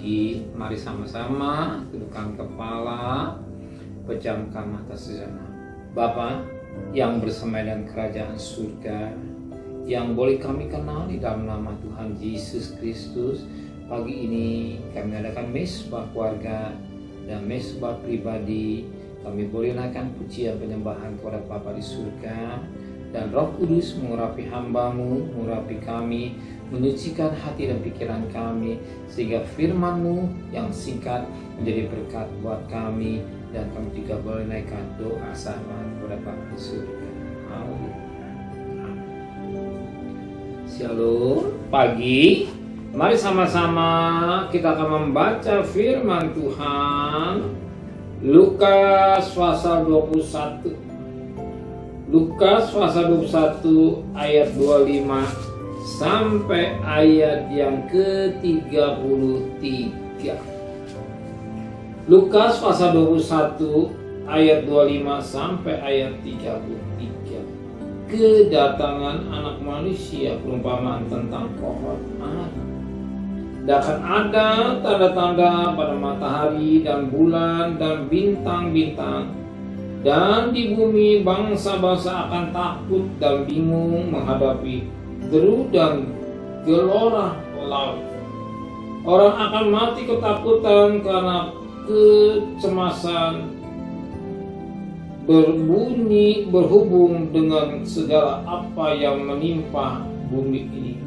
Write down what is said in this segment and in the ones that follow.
pagi, mari sama-sama tundukkan kepala, pejamkan mata sejenak. Bapa yang bersemayam kerajaan surga, yang boleh kami kenal di dalam nama Tuhan Yesus Kristus, pagi ini kami adakan mesbah keluarga dan mesbah pribadi. Kami boleh naikkan pujian penyembahan kepada Bapa di surga, dan Roh Kudus mengurapi hamba-Mu, mengurapi kami, menyucikan hati dan pikiran kami, sehingga firman-Mu yang singkat menjadi berkat buat kami, dan kami juga boleh naikkan doa sahman kepada Bapa di surga. Amin. Shalom, pagi. Mari sama-sama kita akan membaca firman Tuhan. Lukas pasal 21. Lukas pasal 21 ayat 25 sampai ayat yang ke-33. Lukas pasal 21 ayat 25 sampai ayat 33. Kedatangan anak manusia, perumpamaan tentang pohon ara. Dan akan ada tanda-tanda pada matahari dan bulan dan bintang-bintang. Dan di bumi bangsa-bangsa akan takut dan bingung menghadapi deru dan gelora laut. Orang akan mati ketakutan karena kecemasan berbunyi berhubung dengan segala apa yang menimpa bumi ini.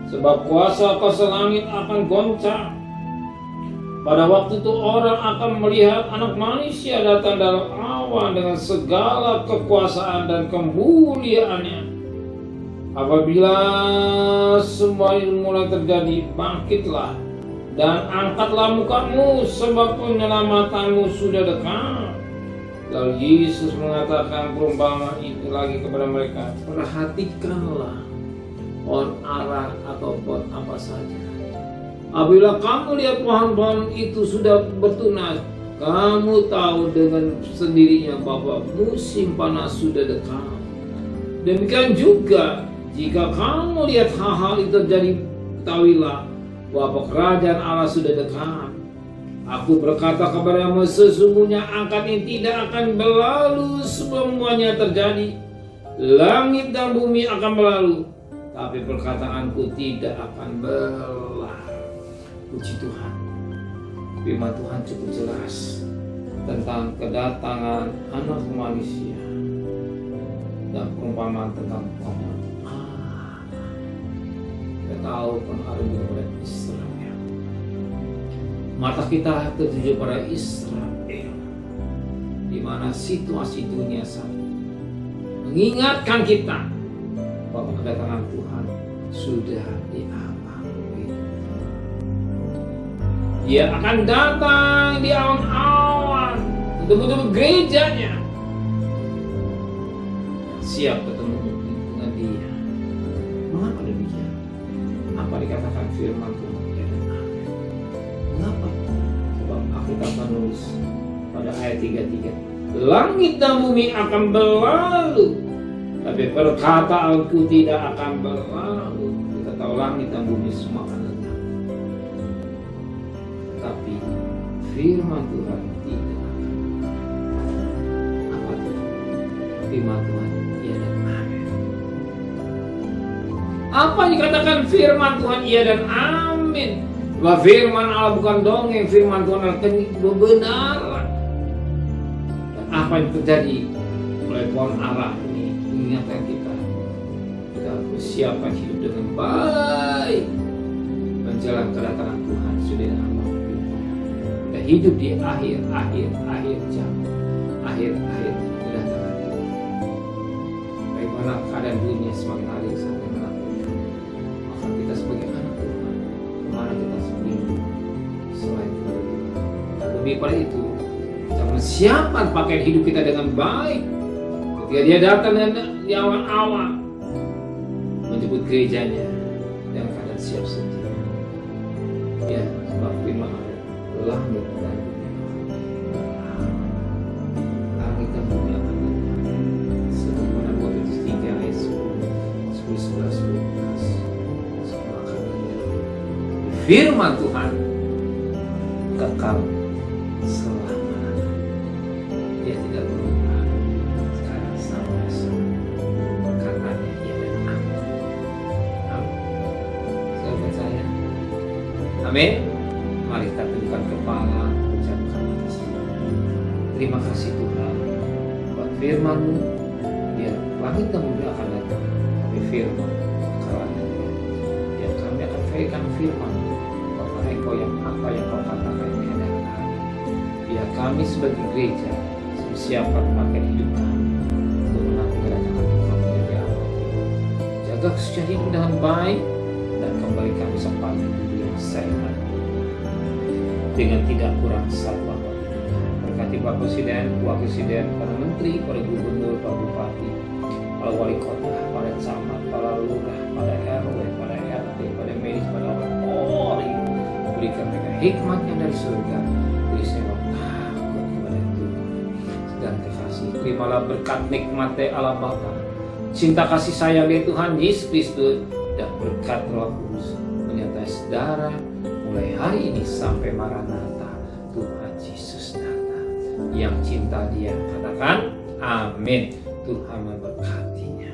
Sebab kuasa langit akan goncang. Pada waktu itu orang akan melihat anak manusia datang dalam awan dengan segala kekuasaan dan kemuliaannya. Apabila semua ini mulai terjadi, bangkitlah dan angkatlah mukamu, sebab penyelamatanmu sudah dekat. Lalu Yesus mengatakan perumpamaan itu lagi kepada mereka. Perhatikanlah pohon ara atau pohon apa saja. Apabila kamu lihat pohon-pohon itu sudah bertunas, kamu tahu dengan sendirinya bahwa musim panas sudah dekat. Demikian juga jika kamu lihat hal-hal itu terjadi, ketahuilah bahwa kerajaan Allah sudah dekat. Aku berkata kepadamu, sesungguhnya angkat ini tidak akan berlalu semuanya terjadi. Langit dan bumi akan berlalu, tapi perkataanku tidak akan berlalu. Puji Tuhan, firman Tuhan cukup jelas tentang kedatangan anak manusia dan perumpamaan tentang pohon ara. Kita tahu pohon ara kepada Israel. Mata kita tertuju pada Israel, di mana situasi dunia saat ini mengingatkan kita bahwa kedatangan Tuhan sudah dialami. Dia akan datang di awan-awan untuk menuju gerejanya. Siap ketemu dengan Dia. Mengapa demikian? Apa dikatakan firman Tuhan? Ya dan amin. Mengapa? Sebab Alkitab menulis pada ayat 33, langit dan bumi akan berlalu, tapi perkataanku tidak akan berlalu. Kita tahu langit dan bumi semua akan lenyap, tapi firman Tuhan tidak. Apa itu? Firman Tuhan iya dan amin. Apa yang dikatakan firman Tuhan iya dan amin? Bahwa firman Allah bukan dongeng, firman Tuhan adalah kebenaran. Dan apa yang terjadi oleh pohon ara ini mengingatkan kita bersiapkan hidup dengan baik menjelang kedatangan Tuhan sudah lama. Kita hidup di akhir jam, akhir kedatangan Tuhan. Bagaimana keadaan dunia semakin hari semakin menakutkan. Maka kita sebagai anak Tuhan, kemana kita sembunyi selain kepada Tuhan? Lebih pada itu, kita menyiapkan pakaian hidup kita dengan baik. Ketika Dia datang di awan-awan menjemput gerejanya dalam keadaan siap sedia. Ya, sebab firman Allah, langit dan bumi akan lenyap. Sebagaimana Korintus 3 ayat 10, 11, 12 semua akan lenyap. Firman Tuhan kekal selama-lamanya. Dia tidak berubah sekarang sampai selamanya. Perkataannya iya dan amin. Amin. Sahabat saya. Amin. Mari kita tundukkan kepala, ucapkan atas. Terima kasih Tuhan buat firman-Mu. Biar langit dan bumi akan datang, tapi firman akan ada. Yang kami akan pegang firman, bahwa Engkau yang apa yang Kau katakan ini adalah. Biar kami sebagai gereja siapkan pakai hidup kami untuk menanti kedatangan Engkau menjadi awal. Jaga kesucian hidup dengan baik dan kembali kami sampai hidup yang sehat dengan tidak kurang satu apapun. Berkati Pak Presiden, Wakil Presiden, para Menteri, para Gubernur, para Bupati, para Wali Kota, para Camat, para Lurah, pada RW, pada RT, pada medis, pada orang Polri. Berikan mereka hikmat yang dari surga. Beri sewa takut kepada Tuhan dan kekasih. Terimalah berkat nikmat Allah Bapa, cinta kasih sayang dari Tuhan Yesus Kristus, dan berkat Roh Kudus menyertai saudara mulai hari ini sampai Maranatha Tuhan Yesus datang. Yang cinta Dia katakan amin. Tuhan memberkatinya.